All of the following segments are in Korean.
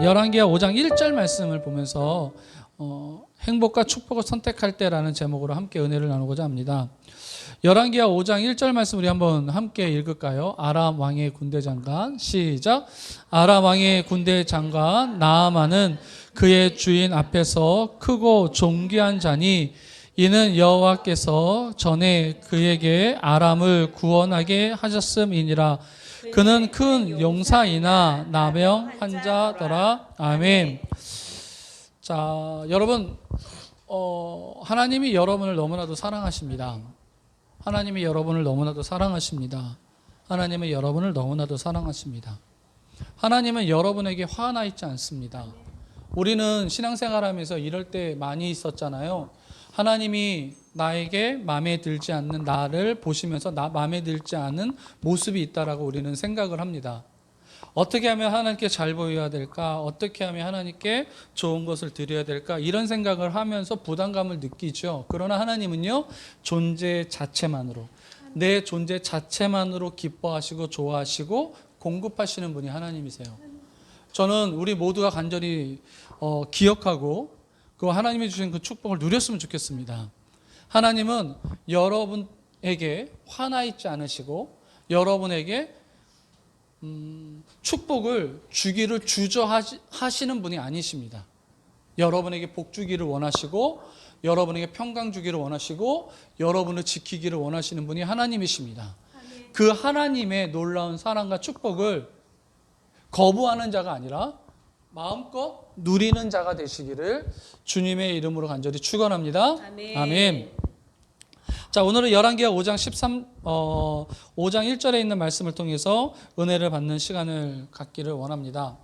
열왕기하 5장 1절 말씀을 보면서 행복과 축복을 선택할 때라는 제목으로 함께 은혜를 나누고자 합니다. 열왕기하 5장 1절 말씀 우리 한번 함께 읽을까요? 아람 왕의 군대 장관 시작. 아람 왕의 군대 장관 나아만은 그의 주인 앞에서 크고 존귀한 자니 이는 여호와께서 전에 그에게 아람을 구원하게 하셨음이니라. 그는 큰 용사이나 나병 환자더라. 아멘. 자, 여러분, 하나님이 여러분을 너무나도 사랑하십니다. 하나님이 여러분을 너무나도 사랑하십니다. 하나님은 여러분을 너무나도 사랑하십니다. 하나님은 여러분에게 화나 있지 않습니다. 우리는 신앙생활하면서 이럴 때 많이 있었잖아요. 하나님이 나에게 마음에 들지 않는 나를 보시면서 나 마음에 들지 않은 모습이 있다라고 우리는 생각을 합니다. 어떻게 하면 하나님께 잘 보여야 될까? 어떻게 하면 하나님께 좋은 것을 드려야 될까? 이런 생각을 하면서 부담감을 느끼죠. 그러나 하나님은요, 존재 자체만으로, 내 존재 자체만으로 기뻐하시고 좋아하시고 공급하시는 분이 하나님이세요. 저는 우리 모두가 간절히 기억하고 그 하나님이 주신 그 축복을 누렸으면 좋겠습니다. 하나님은 여러분에게 화나 있지 않으시고 여러분에게 축복을 주기를 주저하시는 분이 아니십니다. 여러분에게 복 주기를 원하시고 여러분에게 평강 주기를 원하시고 여러분을 지키기를 원하시는 분이 하나님이십니다. 그 하나님의 놀라운 사랑과 축복을 거부하는 자가 아니라 마음껏 누리는 자가 되시기를 주님의 이름으로 간절히 축원합니다. 아멘. 자, 오늘은 열왕기하 5장 5장 1절에 있는 말씀을 통해서 은혜를 받는 시간을 갖기를 원합니다.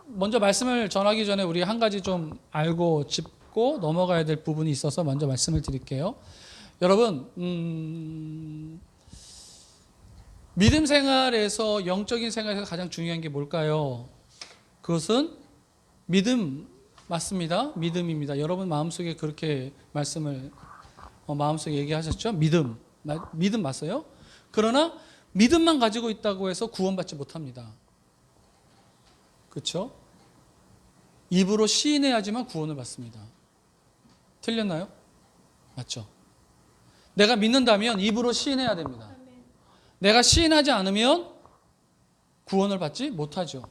먼저 말씀을 전하기 전에 우리 한 가지 좀 알고 짚고 넘어가야 될 부분이 있어서 먼저 말씀을 드릴게요. 여러분, 믿음 생활에서 영적인 생활에서 가장 중요한 게 뭘까요? 그것은 믿음 맞습니다. 믿음입니다. 여러분 마음속에 그렇게 말씀을 마음속에 얘기하셨죠? 믿음 맞아요? 그러나 믿음만 가지고 있다고 해서 구원받지 못합니다. 그렇죠? 입으로 시인해야지만 구원을 받습니다. 틀렸나요? 맞죠? 내가 믿는다면 입으로 시인해야 됩니다. 내가 시인하지 않으면 구원을 받지 못하죠.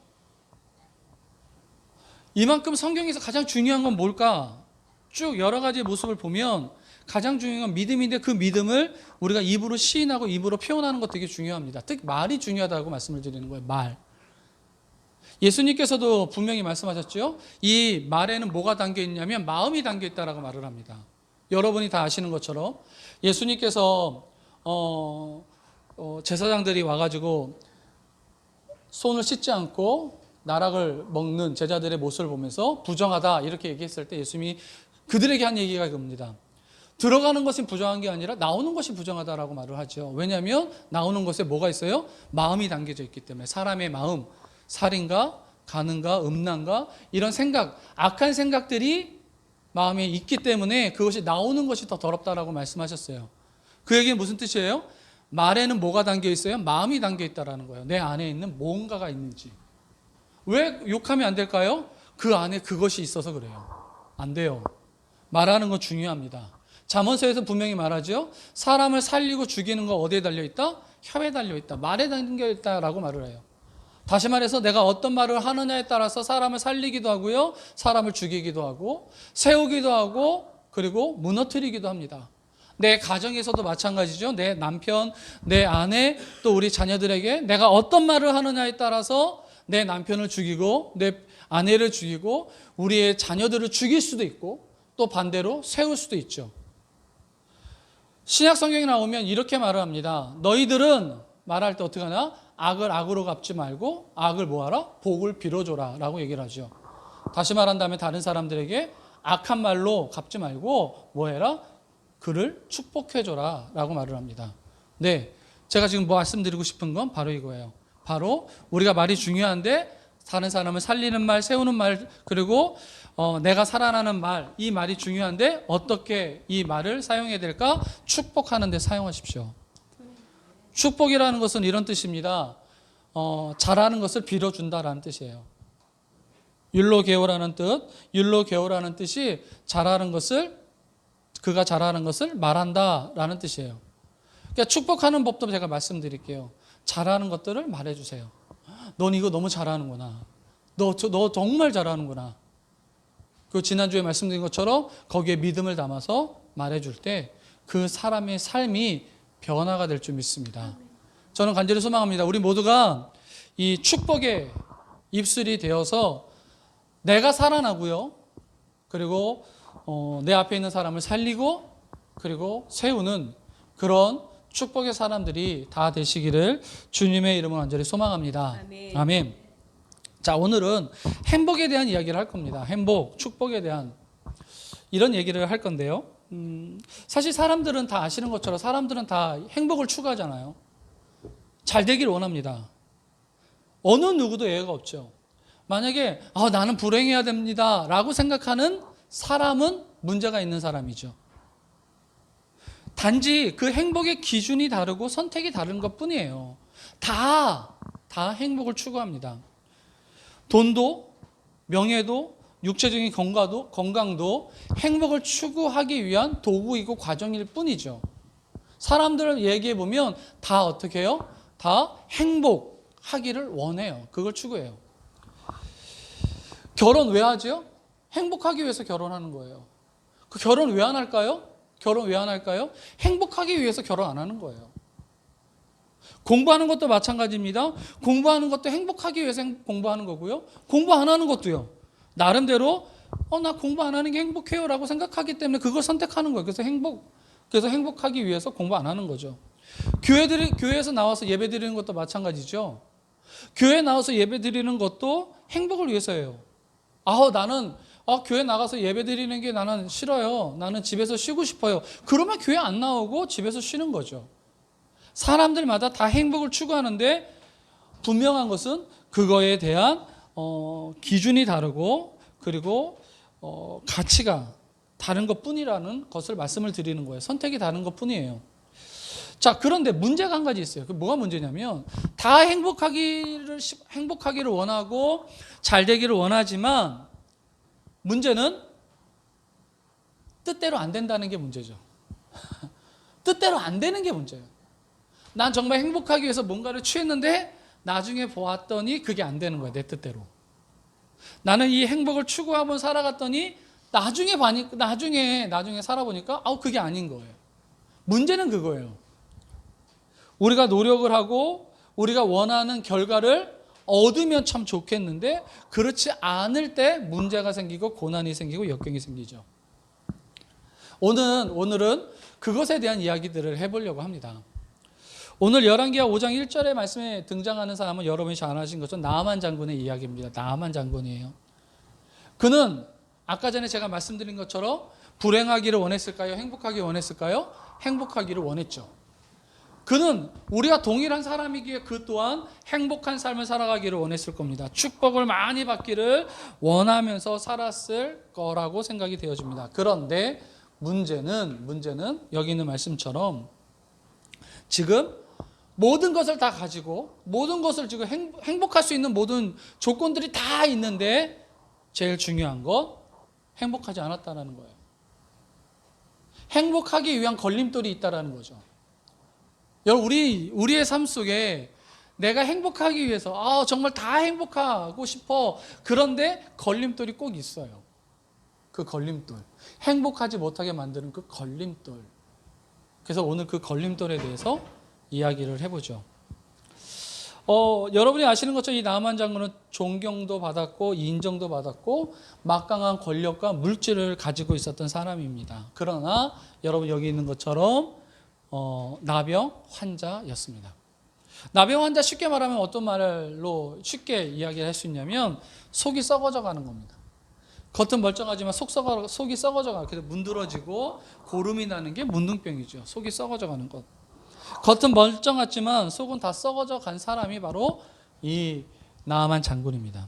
이만큼 성경에서 가장 중요한 건 뭘까? 쭉 여러 가지 모습을 보면 가장 중요한 건 믿음인데 그 믿음을 우리가 입으로 시인하고 입으로 표현하는 것 되게 중요합니다. 특히 말이 중요하다고 말씀을 드리는 거예요. 말. 예수님께서도 분명히 말씀하셨죠. 이 말에는 뭐가 담겨 있냐면 마음이 담겨 있다라고 말을 합니다. 여러분이 다 아시는 것처럼 예수님께서 제사장들이 와가지고 손을 씻지 않고 나락을 먹는 제자들의 모습을 보면서 부정하다 이렇게 얘기했을 때 예수님이 그들에게 한 얘기가 이겁니다. 들어가는 것이 부정한 게 아니라 나오는 것이 부정하다라고 말을 하죠. 왜냐하면 나오는 것에 뭐가 있어요? 마음이 담겨져 있기 때문에. 사람의 마음, 살인과 간음과 음란과 이런 생각, 악한 생각들이 마음에 있기 때문에 그것이 나오는 것이 더 더럽다라고 말씀하셨어요. 그 얘기는 무슨 뜻이에요? 말에는 뭐가 담겨 있어요? 마음이 담겨 있다라는 거예요. 내 안에 있는 뭔가가 있는지. 왜 욕하면 안 될까요? 그 안에 그것이 있어서 그래요. 안 돼요. 말하는 건 중요합니다. 잠언서에서 분명히 말하죠. 사람을 살리고 죽이는 거 어디에 달려있다? 혀에 달려있다. 말에 담겨있다라고 말을 해요. 다시 말해서 내가 어떤 말을 하느냐에 따라서 사람을 살리기도 하고요. 사람을 죽이기도 하고 세우기도 하고 그리고 무너뜨리기도 합니다. 내 가정에서도 마찬가지죠. 내 남편, 내 아내, 또 우리 자녀들에게 내가 어떤 말을 하느냐에 따라서 내 남편을 죽이고 내 아내를 죽이고 우리의 자녀들을 죽일 수도 있고 또 반대로 세울 수도 있죠. 신약 성경에 나오면 이렇게 말을 합니다. 너희들은 말할 때 어떻게 하나? 악을 악으로 갚지 말고 악을 뭐하라? 복을 빌어줘라 라고 얘기를 하죠. 다시 말한다면 다른 사람들에게 악한 말로 갚지 말고 뭐해라? 그를 축복해줘라 라고 말을 합니다. 네, 제가 지금 말씀드리고 싶은 건 바로 이거예요. 바로 우리가 말이 중요한데 다른 사람을 살리는 말, 세우는 말, 그리고 내가 살아나는 말, 이 말이 중요한데 어떻게 이 말을 사용해야 될까? 축복하는 데 사용하십시오. 축복이라는 것은 이런 뜻입니다. 잘하는 것을 빌어준다라는 뜻이에요. 율로게오라는 뜻, 율로게오라는 뜻이 잘하는 것을, 그가 잘하는 것을 말한다라는 뜻이에요. 그러니까 축복하는 법도 제가 말씀드릴게요. 잘하는 것들을 말해주세요. 넌 이거 너무 잘하는구나. 너 정말 잘하는구나. 그 지난주에 말씀드린 것처럼 거기에 믿음을 담아서 말해줄 때 그 사람의 삶이 변화가 될 줄 믿습니다. 저는 간절히 소망합니다. 우리 모두가 이 축복의 입술이 되어서 내가 살아나고요. 그리고 내 앞에 있는 사람을 살리고 그리고 세우는 그런 축복의 사람들이 다 되시기를 주님의 이름으로 간절히 소망합니다. 아멘. 아멘. 자, 오늘은 행복에 대한 이야기를 할 겁니다. 행복, 축복에 대한 이런 얘기를 할 건데요. 사실 사람들은 다 아시는 것처럼 사람들은 다 행복을 추구하잖아요. 잘 되기를 원합니다. 어느 누구도 예외가 없죠. 만약에 나는 불행해야 됩니다 라고 생각하는 사람은 문제가 있는 사람이죠. 단지 그 행복의 기준이 다르고 선택이 다른 것 뿐이에요. 다 행복을 추구합니다. 돈도, 명예도, 육체적인 건강도 행복을 추구하기 위한 도구이고 과정일 뿐이죠. 사람들을 얘기해 보면 다 어떻게 해요? 다 행복하기를 원해요. 그걸 추구해요. 결혼 왜 하죠? 행복하기 위해서 결혼하는 거예요. 그 결혼 왜 안 할까요? 결혼 왜 안 할까요? 행복하기 위해서 결혼 안 하는 거예요. 공부하는 것도 마찬가지입니다. 공부하는 것도 행복하기 위해서 공부하는 거고요. 공부 안 하는 것도요. 나름대로 나 공부 안 하는 게 행복해요 라고 생각하기 때문에 그걸 선택하는 거예요. 그래서 행복하기 위해서 공부 안 하는 거죠. 교회에서 나와서 예배 드리는 것도 마찬가지죠. 교회 나와서 예배 드리는 것도 행복을 위해서예요. 나는 교회 나가서 예배 드리는 게 나는 싫어요. 나는 집에서 쉬고 싶어요. 그러면 교회 안 나오고 집에서 쉬는 거죠. 사람들마다 다 행복을 추구하는데 분명한 것은 그거에 대한 기준이 다르고 그리고 가치가 다른 것뿐이라는 것을 말씀을 드리는 거예요. 선택이 다른 것뿐이에요. 자, 그런데 문제가 한 가지 있어요. 뭐가 문제냐면 다 행복하기를 원하고 잘 되기를 원하지만 문제는 뜻대로 안 된다는 게 문제죠. 뜻대로 안 되는 게 문제예요. 난 정말 행복하기 위해서 뭔가를 취했는데 나중에 보았더니 그게 안 되는 거야, 내 뜻대로. 나는 이 행복을 추구하며 살아갔더니 나중에 살아보니까 그게 아닌 거예요. 문제는 그거예요. 우리가 노력을 하고 우리가 원하는 결과를 얻으면 참 좋겠는데 그렇지 않을 때 문제가 생기고 고난이 생기고 역경이 생기죠. 오늘은 그것에 대한 이야기들을 해보려고 합니다. 오늘 열왕기하 5장 1절의 말씀에 등장하는 사람은 여러분이 잘 아신 것처럼 나아만 장군의 이야기입니다. 나아만 장군이에요. 그는 아까 전에 제가 말씀드린 것처럼 불행하기를 원했을까요? 행복하기를 원했을까요? 행복하기를 원했죠. 그는 우리가 동일한 사람이기에 그 또한 행복한 삶을 살아가기를 원했을 겁니다. 축복을 많이 받기를 원하면서 살았을 거라고 생각이 되어집니다. 그런데 문제는 여기 있는 말씀처럼 지금 모든 것을 다 가지고 모든 것을 지금 행복할 수 있는 모든 조건들이 다 있는데 제일 중요한 건 행복하지 않았다는 거예요. 행복하기 위한 걸림돌이 있다는 거죠. 여러분, 우리의 삶 속에 내가 행복하기 위해서 정말 다 행복하고 싶어. 그런데 걸림돌이 꼭 있어요. 그 걸림돌. 행복하지 못하게 만드는 그 걸림돌. 그래서 오늘 그 걸림돌에 대해서 이야기를 해보죠. 여러분이 아시는 것처럼 이 나아만 장군은 존경도 받았고 인정도 받았고 막강한 권력과 물질을 가지고 있었던 사람입니다. 그러나 여러분 여기 있는 것처럼 나병 환자였습니다. 나병 환자 쉽게 말하면 어떤 말로 쉽게 이야기를 할 수 있냐면 속이 썩어져 가는 겁니다. 겉은 멀쩡하지만 속이 썩어져 가고 그래서 문드러지고 고름이 나는 게 문둥병이죠. 속이 썩어져 가는 것. 겉은 멀쩡하지만 속은 다 썩어져 간 사람이 바로 이 나아만 장군입니다.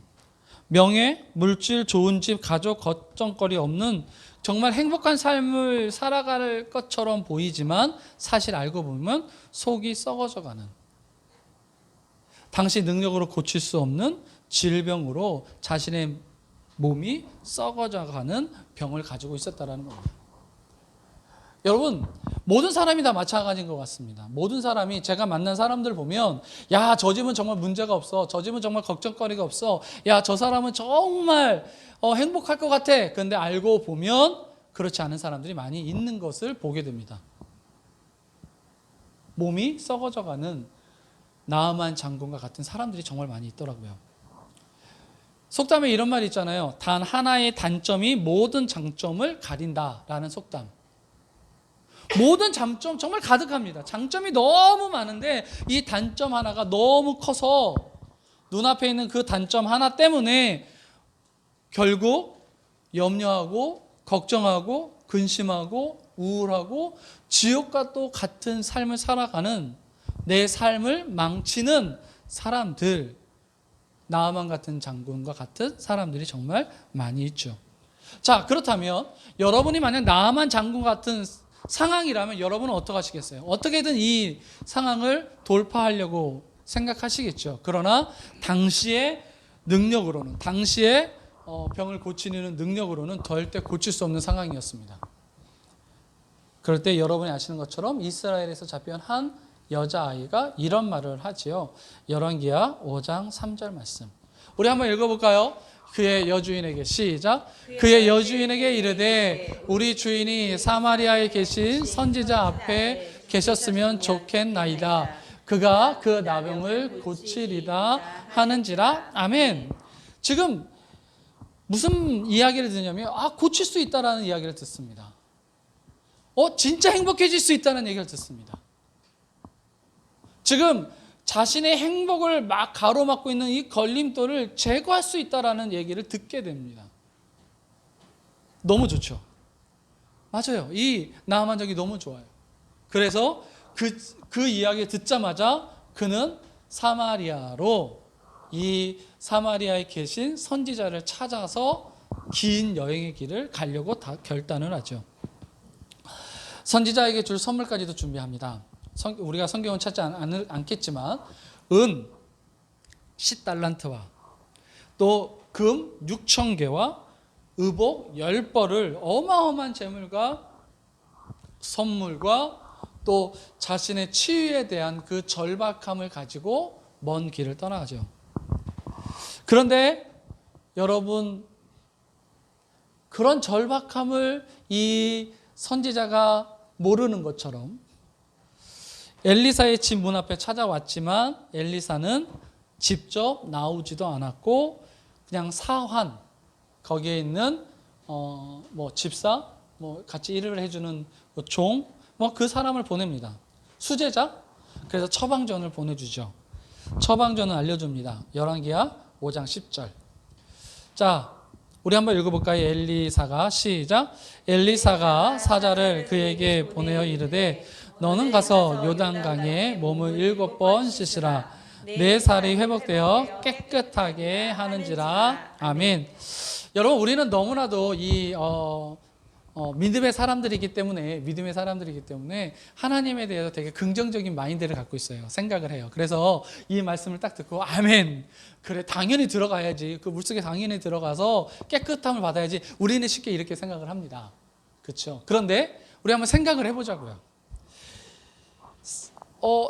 명예, 물질, 좋은 집, 가족, 걱정거리 없는 정말 행복한 삶을 살아갈 것처럼 보이지만 사실 알고 보면 속이 썩어져 가는. 당시 능력으로 고칠 수 없는 질병으로 자신의 몸이 썩어져가는 병을 가지고 있었다는 겁니다. 여러분, 모든 사람이 다 마찬가지인 것 같습니다. 모든 사람이, 제가 만난 사람들 보면 야, 저 집은 정말 문제가 없어, 저 집은 정말 걱정거리가 없어, 야, 저 사람은 정말 행복할 것 같아. 그런데 알고 보면 그렇지 않은 사람들이 많이 있는 것을 보게 됩니다. 몸이 썩어져가는 나아만 장군과 같은 사람들이 정말 많이 있더라고요. 속담에 이런 말이 있잖아요. 단 하나의 단점이 모든 장점을 가린다라는 속담. 모든 장점 정말 가득합니다. 장점이 너무 많은데 이 단점 하나가 너무 커서 눈앞에 있는 그 단점 하나 때문에 결국 염려하고 걱정하고 근심하고 우울하고 지옥과 또 같은 삶을 살아가는, 내 삶을 망치는 사람들, 나아만 같은 장군과 같은 사람들이 정말 많이 있죠. 자, 그렇다면 여러분이 만약 나아만 장군 같은 상황이라면 여러분은 어떻게 하시겠어요? 어떻게든 이 상황을 돌파하려고 생각하시겠죠. 그러나 당시의 능력으로는, 당시의 병을 고치는 능력으로는 절대 고칠 수 없는 상황이었습니다. 그럴 때 여러분이 아시는 것처럼 이스라엘에서 잡혀온 한 여자아이가 이런 말을 하지요. 열왕기하 5장 3절 말씀. 우리 한번 읽어볼까요? 그의 여주인에게, 시작. 그의 여주인에게 이르되 우리 주인이 사마리아에 계신 선지자 앞에 계셨으면 좋겠나이다. 그가 그 나병을 고치리다 하는지라. 아멘. 지금 무슨 이야기를 듣냐면 고칠 수 있다라는 이야기를 듣습니다. 진짜 행복해질 수 있다는 얘기를 듣습니다. 지금 자신의 행복을 막 가로막고 있는 이 걸림돌을 제거할 수 있다라는 얘기를 듣게 됩니다. 너무 좋죠. 맞아요. 이 나아만적이 너무 좋아요. 그래서 그 이야기를 듣자마자 그는 사마리아로, 이 사마리아에 계신 선지자를 찾아서 긴 여행의 길을 가려고 다 결단을 하죠. 선지자에게 줄 선물까지도 준비합니다. 우리가 성경은 찾지 않겠지만 은 10달란트와 또 금 6,000개와 의복 10벌을, 어마어마한 재물과 선물과 또 자신의 치유에 대한 그 절박함을 가지고 먼 길을 떠나가죠. 그런데 여러분, 그런 절박함을 이 선지자가 모르는 것처럼 엘리사의 집 문 앞에 찾아왔지만 엘리사는 직접 나오지도 않았고 그냥 사환, 거기에 있는 집사, 같이 일을 해주는 종, 그 사람을 보냅니다. 수제자. 그래서 처방전을 보내주죠. 처방전을 알려줍니다. 열왕기하 5장 10절. 자, 우리 한번 읽어볼까요? 엘리사가, 시작. 엘리사가 사자를 그에게 보내어 이르되 너는 가서 요단강에 몸을 7번 씻으라. 내 살이 회복되어 깨끗하게 하는지라. 아멘. 여러분, 우리는 너무나도 이 믿음의 사람들이기 때문에 하나님에 대해서 되게 긍정적인 마인드를 갖고 있어요. 생각을 해요. 그래서 이 말씀을 딱 듣고 아멘, 그래 당연히 들어가야지, 그 물속에 당연히 들어가서 깨끗함을 받아야지, 우리는 쉽게 이렇게 생각을 합니다. 그렇죠? 그런데 우리 한번 생각을 해보자고요.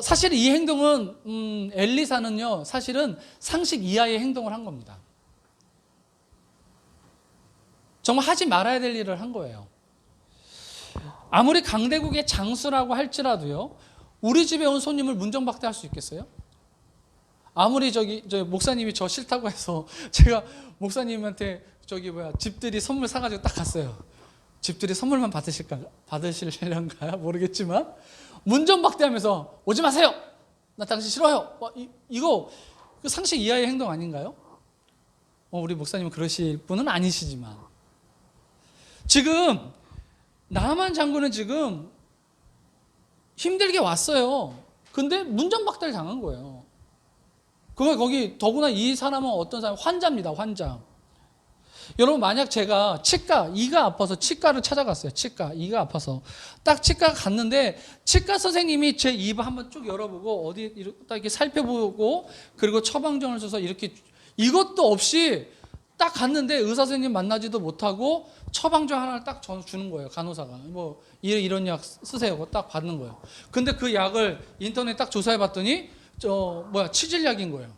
사실 이 행동은 엘리사는요, 사실은 상식 이하의 행동을 한 겁니다. 정말 하지 말아야 될 일을 한 거예요. 아무리 강대국의 장수라고 할지라도요, 우리 집에 온 손님을 문정박대할 수 있겠어요? 아무리 목사님이 저 싫다고 해서 제가 목사님한테 집들이 선물 사가지고 딱 갔어요. 집들이 선물만 받으실런가요? 모르겠지만 문정박대하면서 오지 마세요. 나 당신 싫어요. 이거 상식 이하의 행동 아닌가요? 우리 목사님은 그러실 분은 아니시지만 지금 나만 장군은 지금 힘들게 왔어요. 근데 문정박대를 당한 거예요. 거기 더구나 이 사람은 어떤 사람? 환자입니다. 환자. 여러분 만약 제가 이가 아파서 치과를 찾아갔어요. 이가 아파서 딱 치과 갔는데 치과 선생님이 제 입을 한번 쭉 열어보고 어디 이렇게 살펴보고 그리고 처방전을 줘서 이렇게 이것도 없이 딱 갔는데 의사 선생님 만나지도 못하고 처방전 하나를 딱 주는 거예요. 간호사가 뭐 이런 약 쓰세요. 딱 받는 거예요. 근데 그 약을 인터넷 딱 조사해 봤더니 치질약인 거예요.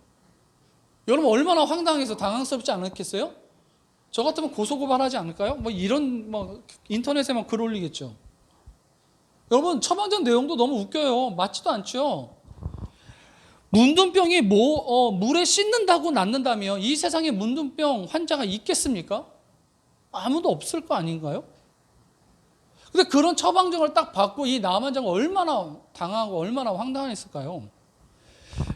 여러분 얼마나 황당해서 당황스럽지 않았겠어요? 저 같으면 고소고발하지 않을까요? 인터넷에만 글 올리겠죠. 여러분 처방전 내용도 너무 웃겨요. 맞지도 않죠. 문둥병이 물에 씻는다고 낫는다며 이 세상에 문둥병 환자가 있겠습니까? 아무도 없을 거 아닌가요? 근데 그런 처방전을 딱 받고 이 나만 장가 얼마나 당하고 얼마나 황당했을까요?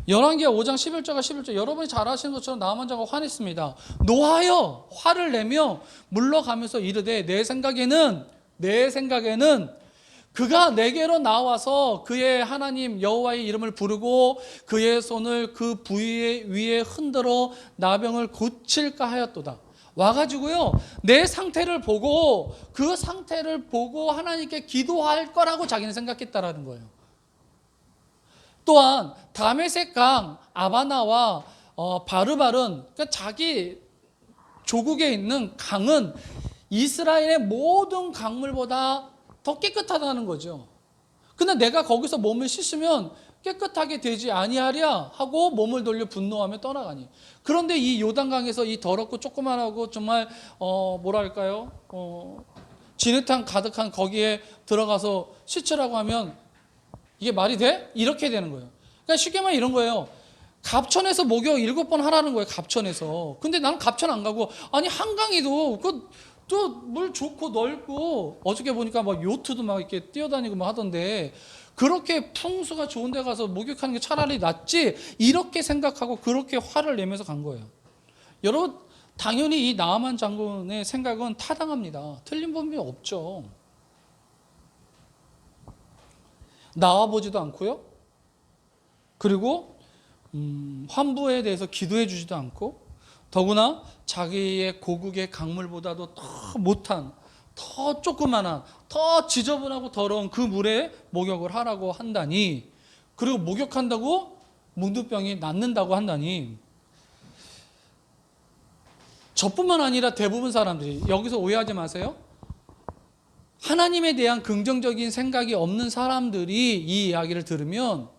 열왕기하 5장 11절 여러분이 잘 아시는 것처럼 나만 장가 화냈습니다. 노하여 화를 내며 물러가면서 이르되 내 생각에는 그가 내게로 나와서 그의 하나님 여호와의 이름을 부르고 그의 손을 그 부위 위에 흔들어 나병을 고칠까 하였도다. 와가지고요 내 상태를 보고 그 상태를 보고 하나님께 기도할 거라고 자기는 생각했다라는 거예요. 또한 다메섹 강 아바나와 바르발은 그러니까 자기 조국에 있는 강은 이스라엘의 모든 강물보다 더 깨끗하다는 거죠. 근데 내가 거기서 몸을 씻으면 깨끗하게 되지 아니하랴 하고 몸을 돌려 분노하며 떠나가니. 그런데 이 요단강에서 이 더럽고 조그만하고 정말 진흙탕 가득한 거기에 들어가서 씻으라고 하면 이게 말이 돼? 이렇게 되는 거예요. 그러니까 쉽게 말하면 이런 거예요. 갑천에서 목욕 7번 하라는 거예요. 갑천에서. 근데 나는 갑천 안 가고 아니 한강에도 또 물 좋고 넓고 어저께 보니까 막 요트도 막 이렇게 뛰어다니고 막 하던데 그렇게 풍수가 좋은 데 가서 목욕하는 게 차라리 낫지 이렇게 생각하고 그렇게 화를 내면서 간 거예요. 여러분 당연히 이 나아만 장군의 생각은 타당합니다. 틀린 부분이 없죠. 나와보지도 않고요. 그리고 환부에 대해서 기도해 주지도 않고 더구나 자기의 고국의 강물보다도 더 못한 더 조그만한 더 지저분하고 더러운 그 물에 목욕을 하라고 한다니 그리고 목욕한다고 문둥병이 낫는다고 한다니 저뿐만 아니라 대부분 사람들이 여기서 오해하지 마세요. 하나님에 대한 긍정적인 생각이 없는 사람들이 이 이야기를 들으면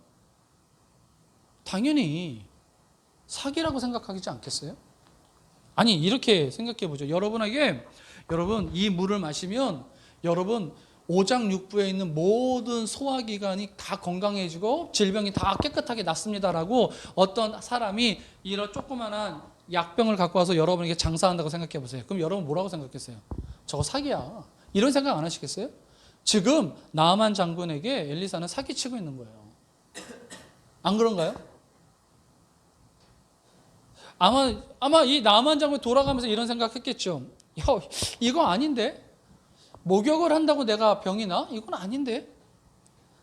당연히 사기라고 생각하지 않겠어요? 아니 이렇게 생각해 보죠. 여러분 이 물을 마시면 여러분 오장육부에 있는 모든 소화기관이 다 건강해지고 질병이 다 깨끗하게 낫습니다라고 어떤 사람이 이런 조그만한 약병을 갖고 와서 여러분에게 장사한다고 생각해 보세요. 그럼 여러분 뭐라고 생각했어요? 저거 사기야. 이런 생각 안 하시겠어요? 지금 나아만 장군에게 엘리사는 사기치고 있는 거예요. 안 그런가요? 아마 이 나아만 장군이 돌아가면서 이런 생각했겠죠. 야, 이거 아닌데? 목욕을 한다고 내가 병이 나? 이건 아닌데?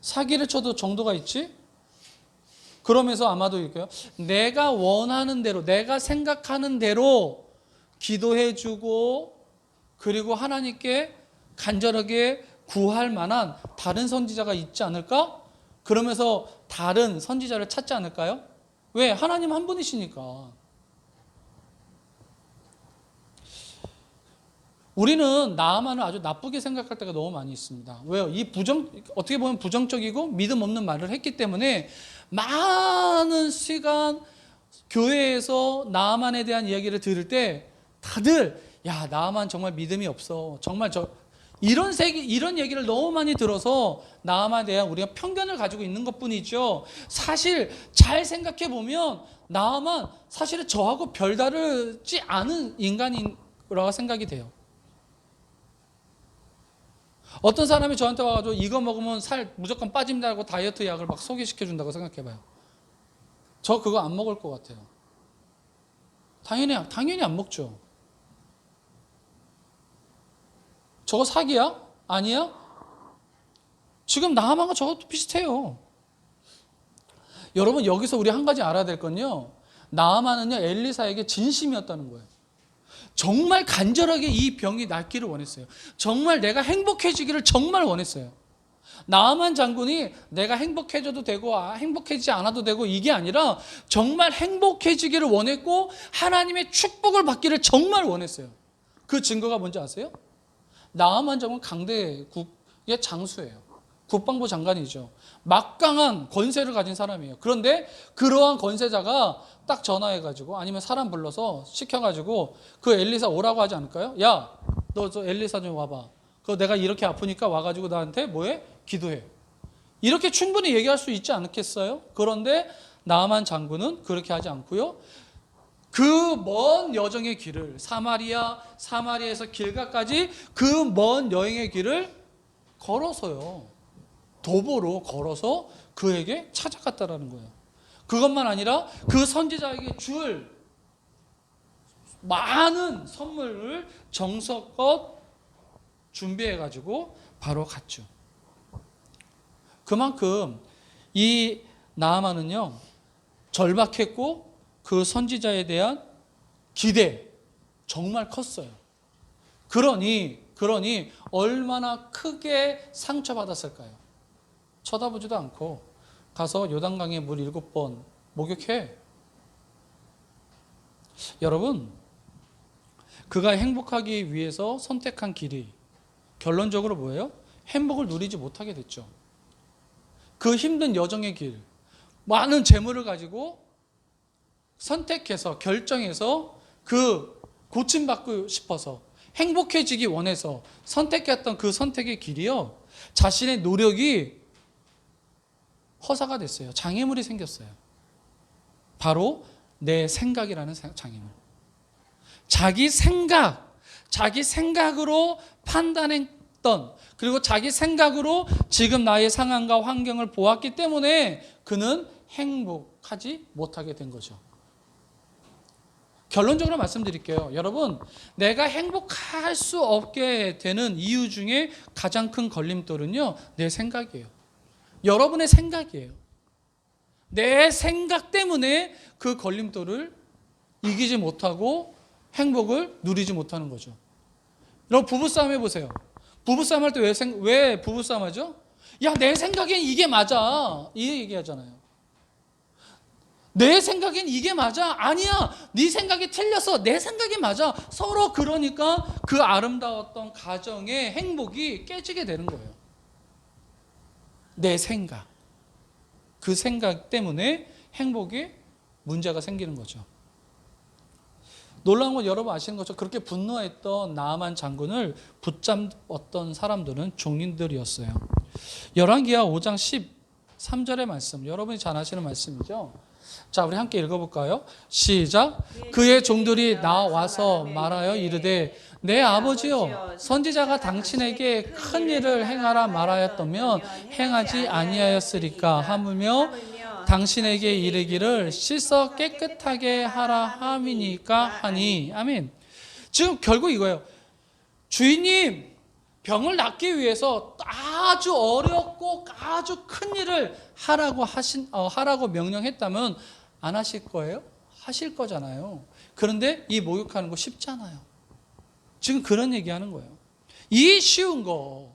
사기를 쳐도 정도가 있지? 그러면서 아마도 이렇게요. 내가 원하는 대로, 내가 생각하는 대로 기도해주고 그리고 하나님께 간절하게 구할 만한 다른 선지자가 있지 않을까? 그러면서 다른 선지자를 찾지 않을까요? 왜? 하나님 한 분이시니까. 우리는 나아만을 아주 나쁘게 생각할 때가 너무 많이 있습니다. 왜요? 어떻게 보면 부정적이고 믿음 없는 말을 했기 때문에 많은 시간 교회에서 나아만에 대한 이야기를 들을 때 다들 야, 나아만 정말 믿음이 없어. 정말 이런 얘기를 너무 많이 들어서 나아만에 대한 우리가 편견을 가지고 있는 것뿐이죠. 사실 잘 생각해 보면 나아만 사실은 저하고 별다르지 않은 인간이라고 생각이 돼요. 어떤 사람이 저한테 와가지고 이거 먹으면 살 무조건 빠진다고 다이어트 약을 막 소개시켜준다고 생각해봐요. 저 그거 안 먹을 것 같아요. 당연히 안 먹죠. 저거 사기야? 아니야? 지금 나아만과 저것도 비슷해요. 여러분 여기서 우리 한 가지 알아야 될 건요. 나아만은요 엘리사에게 진심이었다는 거예요. 정말 간절하게 이 병이 낫기를 원했어요. 정말 내가 행복해지기를 정말 원했어요. 나아만 장군이 내가 행복해져도 되고 행복해지지 않아도 되고 이게 아니라 정말 행복해지기를 원했고 하나님의 축복을 받기를 정말 원했어요. 그 증거가 뭔지 아세요? 나아만 장군 강대국의 장수예요. 국방부 장관이죠. 막강한 권세를 가진 사람이에요. 그런데 그러한 권세자가 딱 전화해가지고 아니면 사람 불러서 시켜가지고 그 엘리사 오라고 하지 않을까요? 야, 너 저 엘리사 좀 와봐. 그 내가 이렇게 아프니까 와가지고 나한테 뭐해? 기도해. 이렇게 충분히 얘기할 수 있지 않겠어요? 그런데 나아만 장군은 그렇게 하지 않고요. 그 먼 여정의 길을 사마리아에서 길가까지 그 먼 여행의 길을 걸어서요. 도보로 걸어서 그에게 찾아갔다라는 거예요. 그것만 아니라 그 선지자에게 줄 많은 선물을 정성껏 준비해가지고 바로 갔죠. 그만큼 이 나아만은요, 절박했고 그 선지자에 대한 기대 정말 컸어요. 그러니 얼마나 크게 상처받았을까요? 쳐다보지도 않고 가서 요단강에 물 7번 목욕해. 여러분, 그가 행복하기 위해서 선택한 길이 결론적으로 뭐예요? 행복을 누리지 못하게 됐죠. 그 힘든 여정의 길, 많은 재물을 가지고 선택해서 결정해서 그 고침받고 싶어서 행복해지기 원해서 선택했던 그 선택의 길이요, 자신의 노력이 허사가 됐어요. 장애물이 생겼어요. 바로 내 생각이라는 장애물. 자기 생각으로 판단했던, 그리고 자기 생각으로 지금 나의 상황과 환경을 보았기 때문에 그는 행복하지 못하게 된 거죠. 결론적으로 말씀드릴게요. 여러분, 내가 행복할 수 없게 되는 이유 중에 가장 큰 걸림돌은요, 내 생각이에요. 여러분의 생각이에요. 내 생각 때문에 그 걸림돌을 이기지 못하고 행복을 누리지 못하는 거죠. 여러분, 부부싸움 해보세요. 부부싸움 할 때 왜 부부싸움 하죠? 야, 내 생각엔 이게 맞아. 이 얘기하잖아요. 내 생각엔 이게 맞아. 아니야, 네 생각이 틀렸어. 내 생각이 맞아. 서로 그러니까 그 아름다웠던 가정의 행복이 깨지게 되는 거예요. 내 생각, 그 생각 때문에 행복에 문제가 생기는 거죠. 놀라운 건 여러분 아시는 것처럼 그렇게 분노했던 나아만 장군을 붙잡았던 사람들은 종인들이었어요. 열왕기하 5장 13절의 말씀, 여러분이 잘 아시는 말씀이죠. 자, 우리 함께 읽어볼까요? 시작. 그의 종들이 나와서 말하여 이르되 내 아버지여, 선지자가 당신에게 큰 일을 행하라 말하였다면 행하지 아니하였으리까 하물며 당신에게 이르기를 씻어 깨끗하게 하라 함이니까 하니. 아멘. 지금 결국 이거예요. 주인님, 병을 낫기 위해서 아주 어렵고 아주 큰 일을 하라고 명령했다면 안 하실 거예요? 하실 거잖아요. 그런데 이 목욕하는 거 쉽잖아요. 지금 그런 얘기하는 거예요. 이 쉬운 거,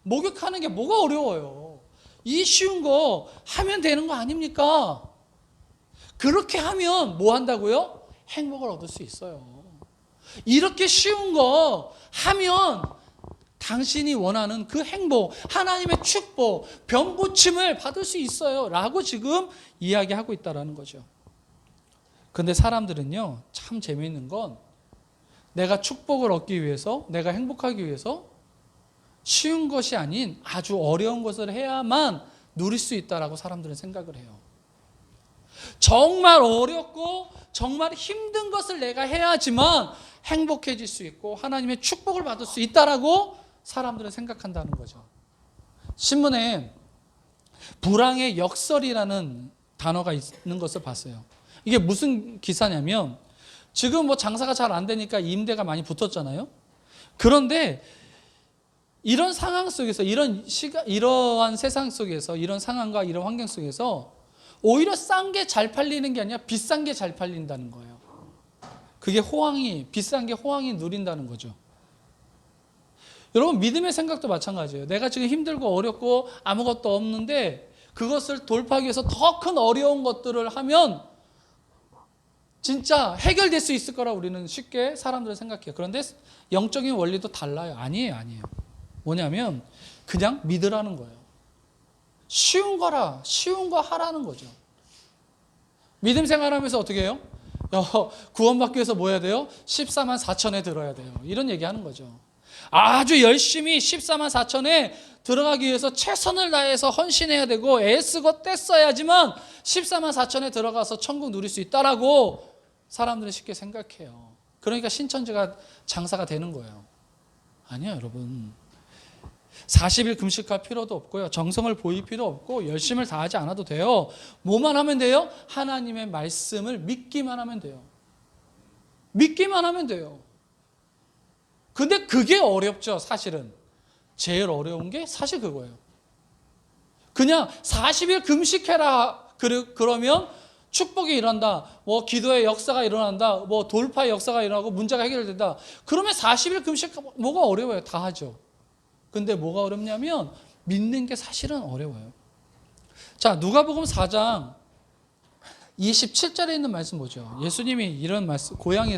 목욕하는 게 뭐가 어려워요? 이 쉬운 거 하면 되는 거 아닙니까? 그렇게 하면 뭐 한다고요? 행복을 얻을 수 있어요. 이렇게 쉬운 거 하면 당신이 원하는 그 행복, 하나님의 축복, 병 고침을 받을 수 있어요 라고 지금 이야기하고 있다는 거죠. 그런데 사람들은요, 참 재미있는 건 내가 축복을 얻기 위해서, 내가 행복하기 위해서 쉬운 것이 아닌 아주 어려운 것을 해야만 누릴 수 있다라고 사람들은 생각을 해요. 정말 어렵고 정말 힘든 것을 내가 해야지만 행복해질 수 있고 하나님의 축복을 받을 수 있다라고 사람들은 생각한다는 거죠. 신문에 불황의 역설이라는 단어가 있는 것을 봤어요. 이게 무슨 기사냐면, 지금 뭐 장사가 잘 안 되니까 임대가 많이 붙었잖아요. 그런데 이런 상황 속에서, 이러한 세상 속에서, 이런 상황과 이런 환경 속에서 오히려 싼 게 잘 팔리는 게 아니라 비싼 게 잘 팔린다는 거예요. 그게 호황이, 비싼 게 호황이 누린다는 거죠. 여러분, 믿음의 생각도 마찬가지예요. 내가 지금 힘들고 어렵고 아무것도 없는데 그것을 돌파하기 위해서 더 큰 어려운 것들을 하면 진짜 해결될 수 있을 거라 우리는 쉽게 사람들은 생각해요. 그런데 영적인 원리도 달라요. 아니에요. 뭐냐면 그냥 믿으라는 거예요. 쉬운 거라, 쉬운 거 하라는 거죠. 믿음 생활하면서 어떻게 해요? 구원받기 위해서 뭐 해야 돼요? 14만 4천에 들어야 돼요. 이런 얘기하는 거죠. 아주 열심히 14만 4천에 들어가기 위해서 최선을 다해서 헌신해야 되고 애쓰고 떼써야지만 14만 4천에 들어가서 천국 누릴 수 있다라고 사람들은 쉽게 생각해요. 그러니까 신천지가 장사가 되는 거예요. 아니요, 여러분. 40일 금식할 필요도 없고요. 정성을 보일 필요 없고 열심을 다하지 않아도 돼요. 뭐만 하면 돼요? 하나님의 말씀을 믿기만 하면 돼요. 믿기만 하면 돼요. 근데 그게 어렵죠, 사실은. 제일 어려운 게 사실 그거예요. 그냥 40일 금식해라. 그러면 축복이 일어난다. 뭐 기도의 역사가 일어난다. 뭐 돌파의 역사가 일어나고 문제가 해결된다. 그러면 40일 금식 뭐가 어려워요? 다 하죠. 근데 뭐가 어렵냐면 믿는 게 사실은 어려워요. 자, 누가복음 4장 27절에 있는 말씀 보죠. 예수님이 이런 말씀, 고향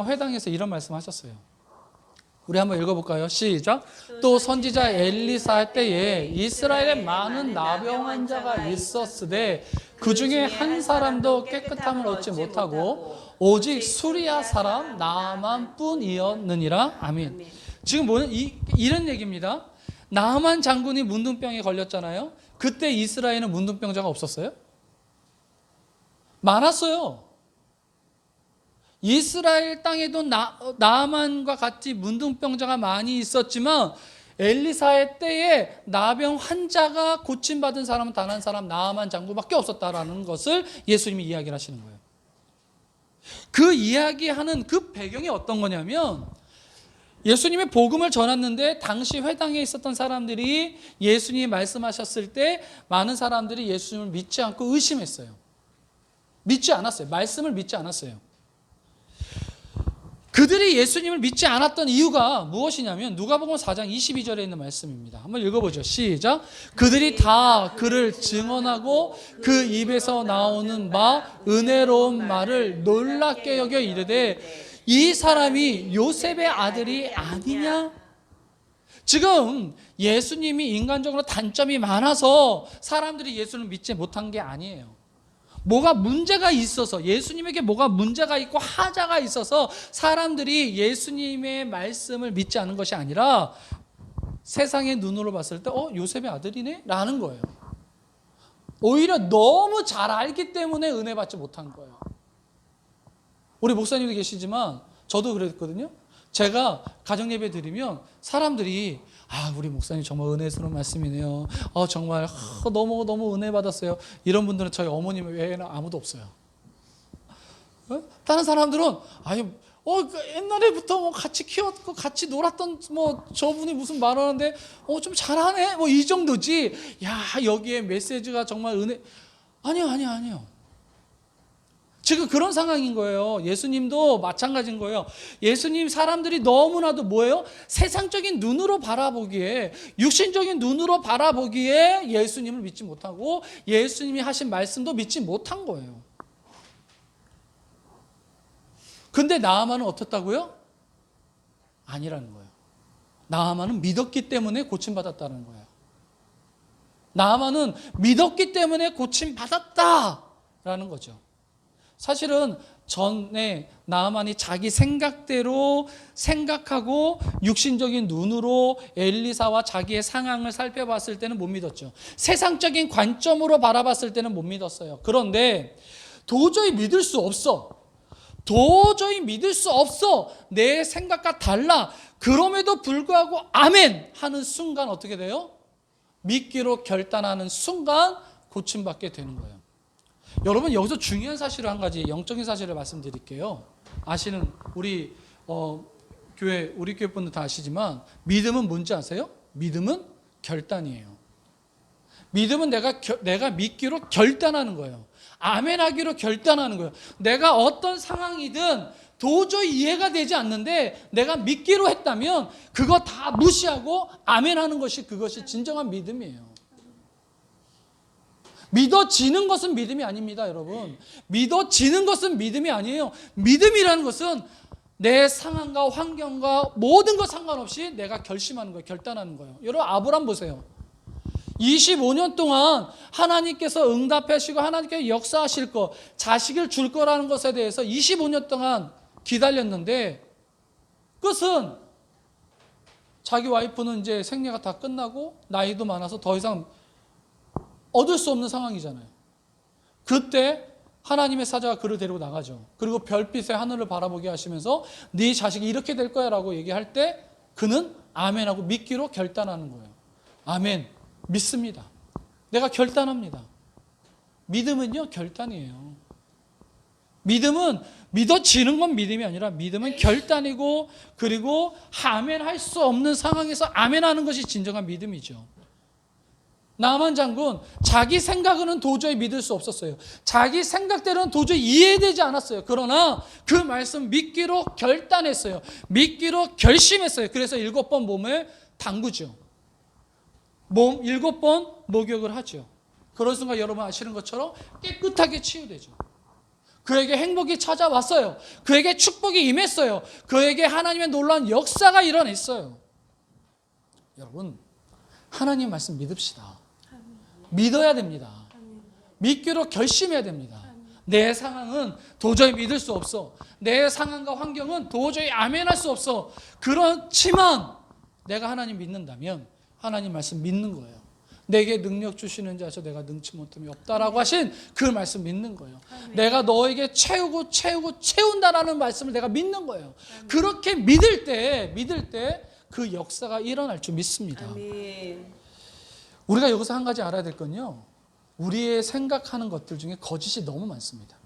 회당에서 이런 말씀 하셨어요. 우리 한번 읽어볼까요? 시작. 또 선지자 엘리사 때에 이스라엘에 많은 나병 환자가 있었으되 그 중에 한 사람도 깨끗함을 얻지 못하고 오직 수리아 사람 나아만뿐이었느니라. 아멘. 지금 이런 얘기입니다. 나아만 장군이 문둥병에 걸렸잖아요. 그때 이스라엘은 문둥병자가 없었어요? 많았어요. 이스라엘 땅에도 나아만과 같이 문둥병자가 많이 있었지만 엘리사의 때에 나병 환자가 고침받은 사람은 단 한 사람 나아만 장군밖에 없었다라는 것을 예수님이 이야기를 하시는 거예요. 그 이야기하는 그 배경이 어떤 거냐면 예수님의 복음을 전했는데 당시 회당에 있었던 사람들이 예수님이 말씀하셨을 때 많은 사람들이 예수님을 믿지 않고 의심했어요. 믿지 않았어요. 말씀을 믿지 않았어요. 그들이 예수님을 믿지 않았던 이유가 무엇이냐면 누가복음 4장 22절에 있는 말씀입니다. 한번 읽어보죠. 시작. 그들이 다 그를 증언하고 그 입에서 나오는 은혜로운 말을 놀랍게 여겨 이르되 이 사람이 요셉의 아들이 아니냐? 지금 예수님이 인간적으로 단점이 많아서 사람들이 예수를 믿지 못한 게 아니에요. 뭐가 문제가 있어서, 예수님에게 뭐가 문제가 있고 하자가 있어서 사람들이 예수님의 말씀을 믿지 않은 것이 아니라 세상의 눈으로 봤을 때 요셉의 아들이네? 라는 거예요. 오히려 너무 잘 알기 때문에 은혜 받지 못한 거예요. 우리 목사님도 계시지만 저도 그랬거든요. 제가 가정예배 드리면 사람들이 우리 목사님 정말 은혜스러운 말씀이네요. 정말 너무 은혜 받았어요. 이런 분들은 저희 어머님 외에는 아무도 없어요. 다른 사람들은 옛날에부터 뭐 같이 키웠고 같이 놀았던 뭐 저분이 무슨 말하는데 좀 잘하네 뭐 이 정도지. 야, 여기에 메시지가 정말 은혜. 아니요. 지금 그런 상황인 거예요. 예수님도 마찬가지인 거예요. 예수님 사람들이 너무나도 뭐예요? 세상적인 눈으로 바라보기에, 육신적인 눈으로 바라보기에 예수님을 믿지 못하고 예수님이 하신 말씀도 믿지 못한 거예요. 근데 나아만은 어떻다고요? 아니라는 거예요. 나아만은 믿었기 때문에 고침받았다는 거예요. 나아만은 믿었기 때문에 고침받았다라는 거죠. 사실은 전에 나아만이 자기 생각대로 생각하고 육신적인 눈으로 엘리사와 자기의 상황을 살펴봤을 때는 못 믿었죠. 세상적인 관점으로 바라봤을 때는 못 믿었어요. 그런데 도저히 믿을 수 없어. 내 생각과 달라. 그럼에도 불구하고 아멘 하는 순간 어떻게 돼요? 믿기로 결단하는 순간 고침받게 되는 거예요. 여러분, 여기서 중요한 사실을 한 가지, 영적인 사실을 말씀드릴게요. 아시는 우리 우리 교회 분들 다 아시지만 믿음은 뭔지 아세요? 믿음은 결단이에요. 믿음은 내가 믿기로 결단하는 거예요. 아멘하기로 결단하는 거예요. 내가 어떤 상황이든 도저히 이해가 되지 않는데 내가 믿기로 했다면 그거 다 무시하고 아멘하는 것이 그것이 진정한 믿음이에요. 믿어지는 것은 믿음이 아닙니다, 여러분. 믿어지는 것은 믿음이 아니에요. 믿음이라는 것은 내 상황과 환경과 모든 것 상관없이 내가 결심하는 거예요. 결단하는 거예요. 여러분 아브람 보세요. 25년 동안 하나님께서 응답하시고 하나님께서 역사하실 거, 자식을 줄 거라는 것에 대해서 25년 동안 기다렸는데 끝은 자기 와이프는 이제 생애가 다 끝나고 나이도 많아서 더 이상 얻을 수 없는 상황이잖아요. 그때 하나님의 사자가 그를 데리고 나가죠. 그리고 별빛의 하늘을 바라보게 하시면서 네 자식이 이렇게 될 거야 라고 얘기할 때 그는 아멘하고 믿기로 결단하는 거예요. 아멘, 믿습니다. 내가 결단합니다. 믿음은요, 결단이에요. 믿음은 믿어지는 건 믿음이 아니라 믿음은 결단이고 그리고 아멘할 수 없는 상황에서 아멘하는 것이 진정한 믿음이죠. 나만 장군 자기 생각은 도저히 믿을 수 없었어요. 자기 생각대로는 도저히 이해되지 않았어요. 그러나 그 말씀 믿기로 결단했어요. 믿기로 결심했어요. 그래서 7번 몸을 담그죠. 몸 7번 목욕을 하죠. 그런 순간 여러분 아시는 것처럼 깨끗하게 치유되죠. 그에게 행복이 찾아왔어요. 그에게 축복이 임했어요. 그에게 하나님의 놀라운 역사가 일어났어요. 여러분 하나님 말씀 믿읍시다. 믿어야 됩니다. 믿기로 결심해야 됩니다. 내 상황은 도저히 믿을 수 없어. 내 상황과 환경은 도저히 아멘할 수 없어. 그렇지만 내가 하나님 믿는다면 하나님 말씀 믿는 거예요. 내게 능력 주시는 자에서 내가 능치 못함이 없다라고 하신 그 말씀 믿는 거예요. 내가 너에게 채운다라는 말씀을 내가 믿는 거예요. 그렇게 믿을 때 그 역사가 일어날 줄 믿습니다. 우리가 여기서 한 가지 알아야 될 건요, 우리의 생각하는 것들 중에 거짓이 너무 많습니다.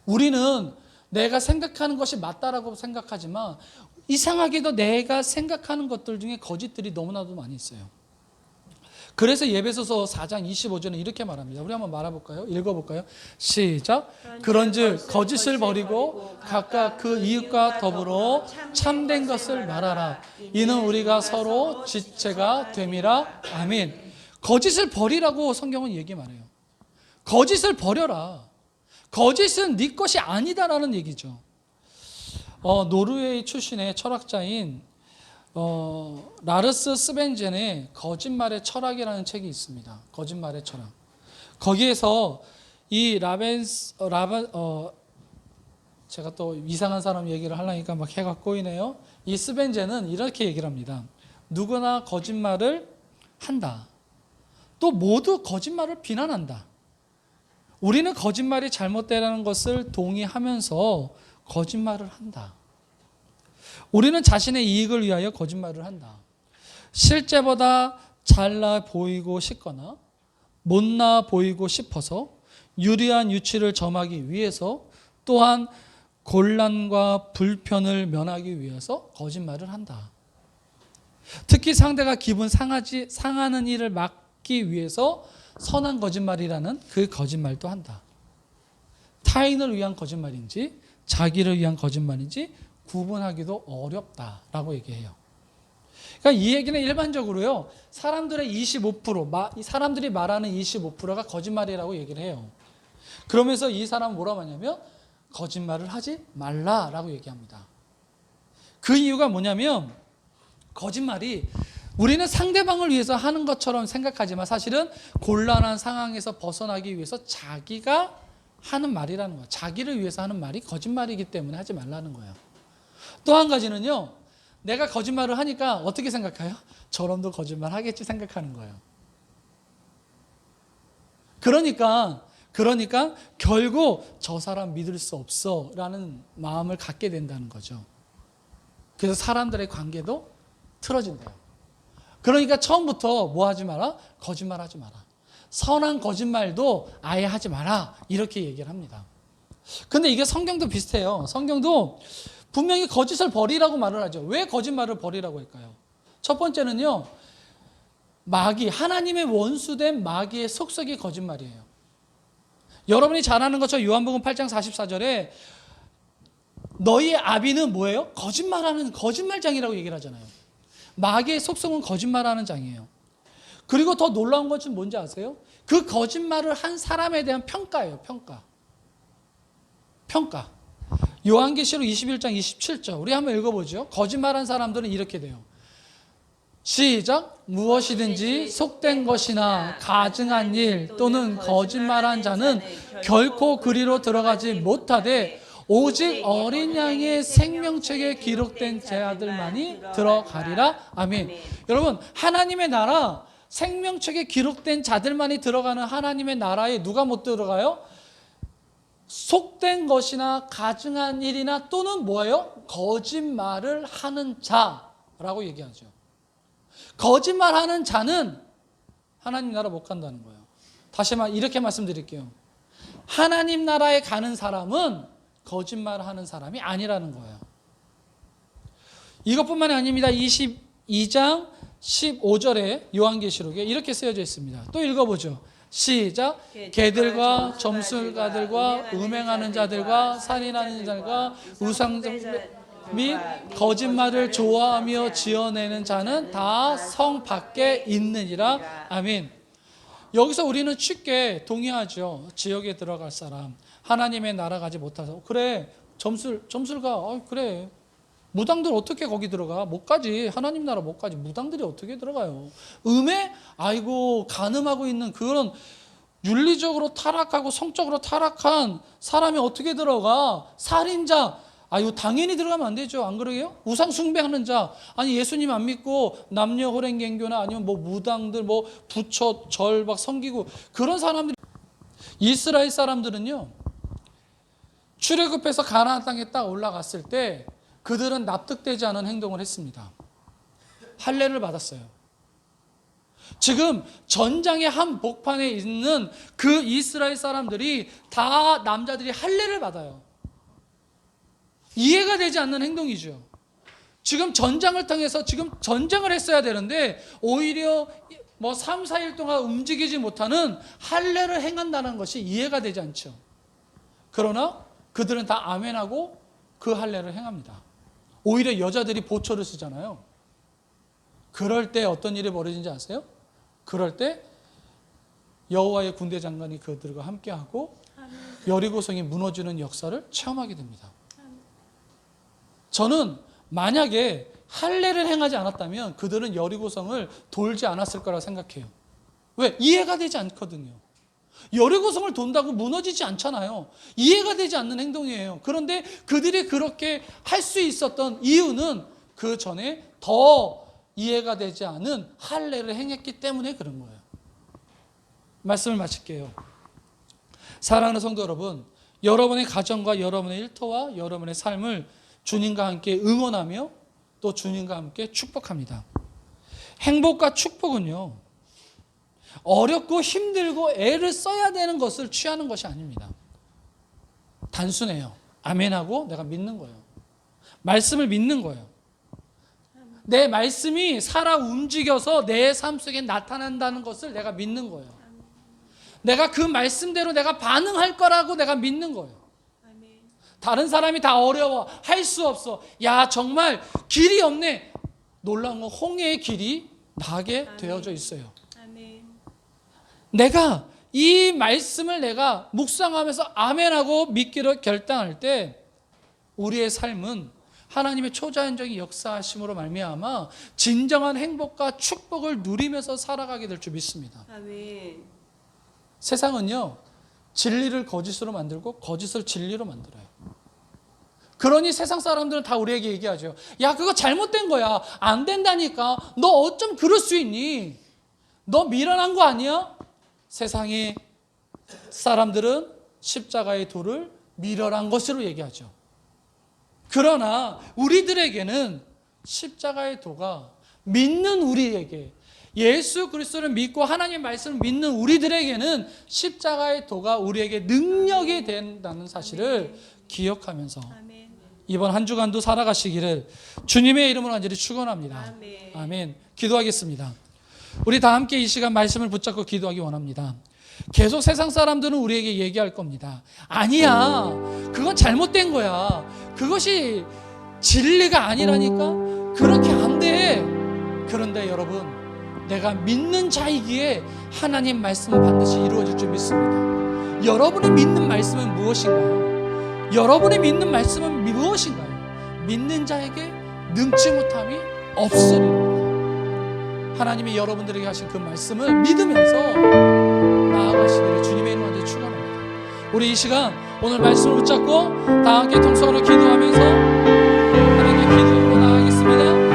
우리는 내가 생각하는 것이 맞다라고 생각하지만 이상하게도 내가 생각하는 것들 중에 거짓들이 너무나도 많이 있어요. 그래서 예배소서 4장 25절은 이렇게 말합니다. 우리 한번 말해볼까요? 읽어볼까요? 시작. 그런즉 거짓을 버리고 각각 그 이웃과 더불어 참된 것을 말하라. 이는 우리가 서로 지체가 됨이라. 아멘. 거짓을 버리라고 성경은 얘기 말해요. 거짓을 버려라. 거짓은 네 것이 아니다라는 얘기죠. 노르웨이 출신의 철학자인 라르스 스벤젠의 거짓말의 철학이라는 책이 있습니다. 거짓말의 철학. 거기에서 이 제가 또 이상한 사람 얘기를 하려니까 막 해가 꼬이네요. 이 스벤젠은 이렇게 얘기를 합니다. 누구나 거짓말을 한다. 또 모두 거짓말을 비난한다. 우리는 거짓말이 잘못되라는 것을 동의하면서 거짓말을 한다. 우리는 자신의 이익을 위하여 거짓말을 한다. 실제보다 잘나 보이고 싶거나 못나 보이고 싶어서 유리한 유치를 점하기 위해서 또한 곤란과 불편을 면하기 위해서 거짓말을 한다. 특히 상대가 기분 상하는 일을 막기 위해서 선한 거짓말이라는 그 거짓말도 한다. 타인을 위한 거짓말인지 자기를 위한 거짓말인지 구분하기도 어렵다라고 얘기해요. 그러니까 이 얘기는 일반적으로요, 사람들의 25%, 사람들이 말하는 25%가 거짓말이라고 얘기를 해요. 그러면서 이 사람은 뭐라고 하냐면 거짓말을 하지 말라라고 얘기합니다. 그 이유가 뭐냐면 거짓말이 우리는 상대방을 위해서 하는 것처럼 생각하지만 사실은 곤란한 상황에서 벗어나기 위해서 자기가 하는 말이라는 거예요. 자기를 위해서 하는 말이 거짓말이기 때문에 하지 말라는 거예요. 또 한 가지는요, 내가 거짓말을 하니까 어떻게 생각해요? 저놈도 거짓말 하겠지 생각하는 거예요. 그러니까 결국 저 사람 믿을 수 없어 라는 마음을 갖게 된다는 거죠. 그래서 사람들의 관계도 틀어진대요. 그러니까 처음부터 뭐 하지 마라? 거짓말 하지 마라. 선한 거짓말도 아예 하지 마라. 이렇게 얘기를 합니다. 근데 이게 성경도 비슷해요. 성경도 분명히 거짓을 버리라고 말을 하죠. 왜 거짓말을 버리라고 할까요? 첫 번째는요, 마귀, 하나님의 원수된 마귀의 속삭이 거짓말이에요. 여러분이 잘 아는 것처럼 요한복음 8장 44절에 너희의 아비는 뭐예요? 거짓말하는 거짓말장이라고 얘기를 하잖아요. 마귀의 속성은 거짓말하는 장이에요. 그리고 더 놀라운 것은 뭔지 아세요? 그 거짓말을 한 사람에 대한 평가예요. 평가. 요한계시록 21장 27절 우리 한번 읽어보죠. 거짓말한 사람들은 이렇게 돼요. 시작. 무엇이든지 속된 것이나 가증한 일 또는 거짓말한 자는 결코 그리로 들어가지 못하되 오직 어린 양의 생명책에 기록된 자들만이 들어가리라. 아멘. 여러분, 하나님의 나라 생명책에 기록된 자들만이 들어가는 하나님의 나라에 누가 못 들어가요? 속된 것이나 가증한 일이나 또는 뭐예요? 거짓말을 하는 자라고 얘기하죠. 거짓말하는 자는 하나님 나라 못 간다는 거예요. 다시 이렇게 말씀드릴게요. 하나님 나라에 가는 사람은 거짓말하는 사람이 아니라는 거예요. 이것뿐만이 아닙니다. 22장 15절에 요한계시록에 이렇게 쓰여져 있습니다. 또 읽어보죠. 시작. 개들과 점술가들과 음행하는 자들과 살인하는 자들과 우상점 및 거짓말을 좋아하며 지어내는 자는 다 성 밖에 있느니라. 아멘. 여기서 우리는 쉽게 동의하죠. 지역에 들어갈 사람, 하나님의 나라 가지 못해서 그래 점술가 그래 무당들 어떻게 거기 들어가? 못 가지. 하나님 나라 못 가지. 무당들이 어떻게 들어가요? 음해? 아이고 간음하고 있는 그런 윤리적으로 타락하고 성적으로 타락한 사람이 어떻게 들어가? 살인자 이거 당연히 들어가면 안 되죠. 안 그러게요? 우상 숭배하는 자, 아니 예수님 안 믿고 남녀 호랭갱교나 아니면 뭐 무당들 뭐 부처 절 막 섬기고 그런 사람들. 이스라엘 사람들은요 출애굽해서 가나안 땅에 딱 올라갔을 때 그들은 납득되지 않은 행동을 했습니다. 할례를 받았어요. 지금 전장의 한 복판에 있는 그 이스라엘 사람들이 다 남자들이 할례를 받아요. 이해가 되지 않는 행동이죠. 지금 전장을 통해서 지금 전쟁을 했어야 되는데 오히려 뭐 3, 4일 동안 움직이지 못하는 할례를 행한다는 것이 이해가 되지 않죠. 그러나 그들은 다 아멘하고 그 할례를 행합니다. 오히려 여자들이 보초를 쓰잖아요. 그럴 때 어떤 일이 벌어진지 아세요? 그럴 때 여호와의 군대 장관이 그들과 함께하고 여리고성이 무너지는 역사를 체험하게 됩니다. 저는 만약에 할례를 행하지 않았다면 그들은 여리고성을 돌지 않았을 거라고 생각해요. 왜? 이해가 되지 않거든요. 여리고성을 돈다고 무너지지 않잖아요. 이해가 되지 않는 행동이에요. 그런데 그들이 그렇게 할 수 있었던 이유는 그 전에 더 이해가 되지 않은 할례를 행했기 때문에 그런 거예요. 말씀을 마칠게요. 사랑하는 성도 여러분, 여러분의 가정과 여러분의 일터와 여러분의 삶을 주님과 함께 응원하며 또 주님과 함께 축복합니다. 행복과 축복은요, 어렵고 힘들고 애를 써야 되는 것을 취하는 것이 아닙니다. 단순해요. 아멘하고 내가 믿는 거예요. 말씀을 믿는 거예요. 내 말씀이 살아 움직여서 내 삶 속에 나타난다는 것을 내가 믿는 거예요. 내가 그 말씀대로 내가 반응할 거라고 내가 믿는 거예요. 다른 사람이 다 어려워. 할 수 없어. 야, 정말 길이 없네. 놀라운 건 홍해의 길이 나게 되어져 있어요. 내가 이 말씀을 내가 묵상하면서 아멘하고 믿기로 결단할 때 우리의 삶은 하나님의 초자연적인 역사하심으로 말미암아 진정한 행복과 축복을 누리면서 살아가게 될 줄 믿습니다. 아멘. 세상은요 진리를 거짓으로 만들고 거짓을 진리로 만들어요. 그러니 세상 사람들은 다 우리에게 얘기하죠. 야, 그거 잘못된 거야. 안 된다니까. 너 어쩜 그럴 수 있니? 너 미련한 거 아니야? 세상의 사람들은 십자가의 도를 미련한 것으로 얘기하죠. 그러나 우리들에게는 십자가의 도가 믿는 우리에게, 예수 그리스도를 믿고 하나님 말씀을 믿는 우리들에게는 십자가의 도가 우리에게 능력이 된다는 사실을 기억하면서 이번 한 주간도 살아가시기를 주님의 이름으로 간절히 축원합니다. 아멘. 기도하겠습니다. 우리 다 함께 이 시간 말씀을 붙잡고 기도하기 원합니다. 계속 세상 사람들은 우리에게 얘기할 겁니다. 아니야, 그건 잘못된 거야. 그것이 진리가 아니라니까. 그렇게 안 돼. 그런데 여러분, 내가 믿는 자이기에 하나님 말씀은 반드시 이루어질 줄 믿습니다. 여러분이 믿는 말씀은 무엇인가요? 여러분이 믿는 말씀은 무엇인가요? 믿는 자에게 능치 못함이 없으리라. 하나님이 여러분들에게 하신 그 말씀을 믿으면서 나아가시기를 주님의 이름으로 축원합니다. 우리 이 시간 오늘 말씀을 붙잡고 다 함께 통성으로 기도하면서 하나님께 기도로 나아가겠습니다.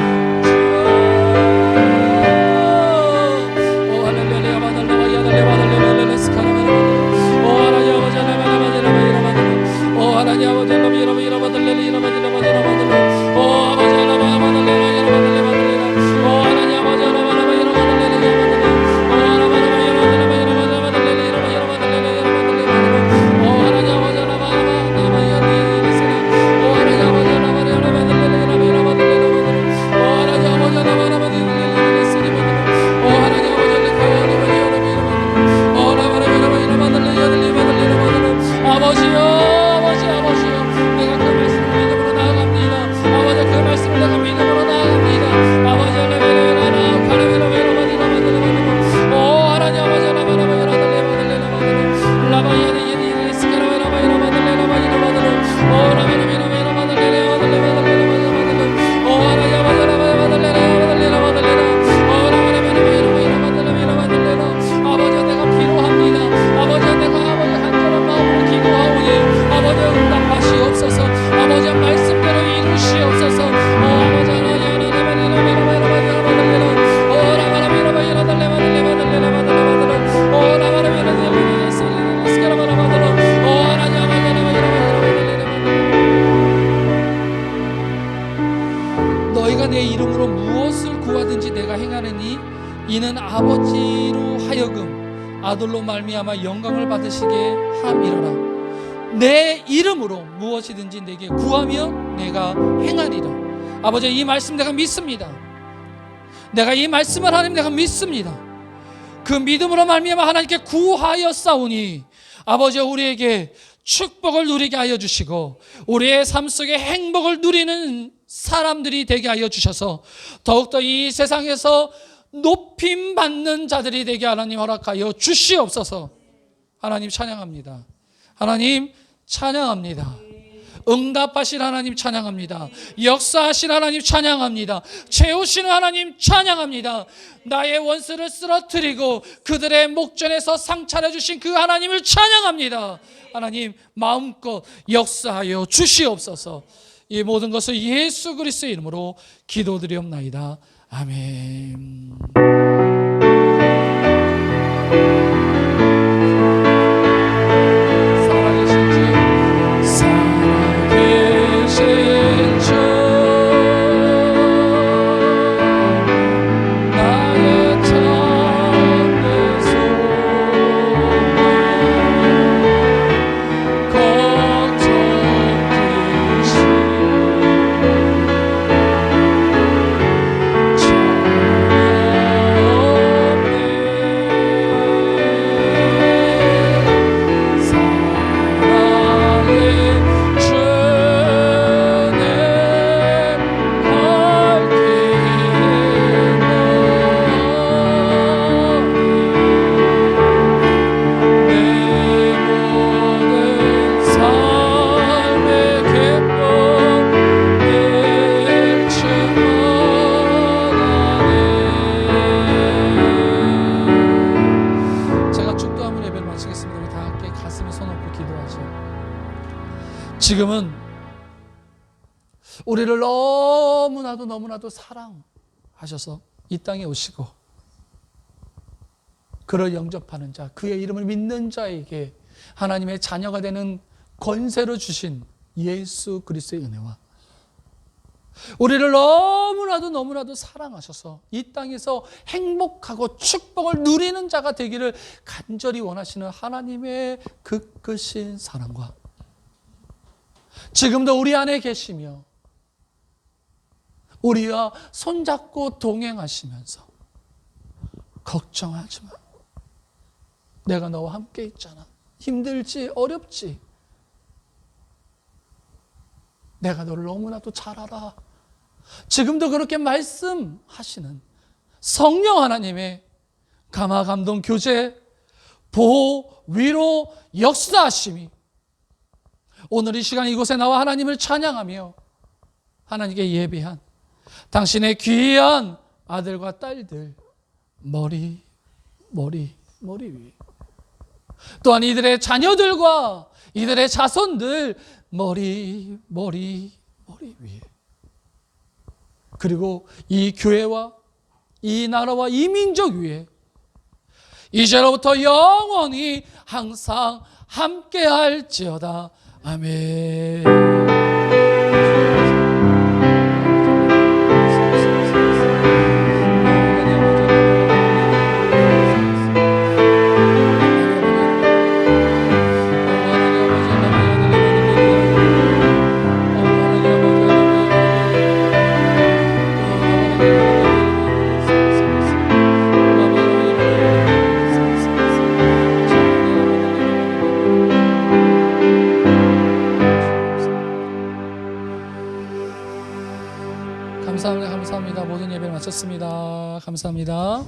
너희가 내 이름으로 무엇을 구하든지 내가 행하느니 이는 아버지로 하여금 아들로 말미암아 영광을 받으시게 함이로라. 내 이름으로 무엇이든지 내게 구하면 내가 행하리라. 아버지, 이 말씀 내가 믿습니다. 내가 이 말씀을 하나님 내가 믿습니다. 그 믿음으로 말미암아 하나님께 구하여 싸우니 아버지, 우리에게 축복을 누리게 하여 주시고 우리의 삶 속에 행복을 누리는 사람들이 되게 하여 주셔서 더욱더 이 세상에서 높임받는 자들이 되게 하나님 허락하여 주시옵소서. 하나님 찬양합니다. 하나님 찬양합니다. 응답하신 하나님 찬양합니다. 역사하신 하나님 찬양합니다. 채우시는 하나님 찬양합니다. 나의 원수를 쓰러뜨리고 그들의 목전에서 상차려 주신 그 하나님을 찬양합니다. 하나님 마음껏 역사하여 주시옵소서. 이 모든 것을 예수 그리스도의 이름으로 기도드리옵나이다. 아멘. 지금은 우리를 너무나도 사랑하셔서 이 땅에 오시고 그를 영접하는 자, 그의 이름을 믿는 자에게 하나님의 자녀가 되는 권세로 주신 예수 그리스도의 은혜와 우리를 너무나도 사랑하셔서 이 땅에서 행복하고 축복을 누리는 자가 되기를 간절히 원하시는 하나님의 그 크신 사랑과 지금도 우리 안에 계시며 우리와 손잡고 동행하시면서 걱정하지 마, 내가 너와 함께 있잖아. 힘들지, 어렵지. 내가 너를 너무나도 잘 알아. 지금도 그렇게 말씀하시는 성령 하나님의 감화, 감동, 교제, 보호, 위로, 역사하심이 오늘 이 시간 이곳에 나와 하나님을 찬양하며 하나님께 예배한 당신의 귀한 아들과 딸들 머리 위에, 또한 이들의 자녀들과 이들의 자손들 머리 위에, 그리고 이 교회와 이 나라와 이 민족 위에 이제로부터 영원히 항상 함께 할지어다. 아멘. 감사합니다. 모든 예배를 마쳤습니다. 감사합니다.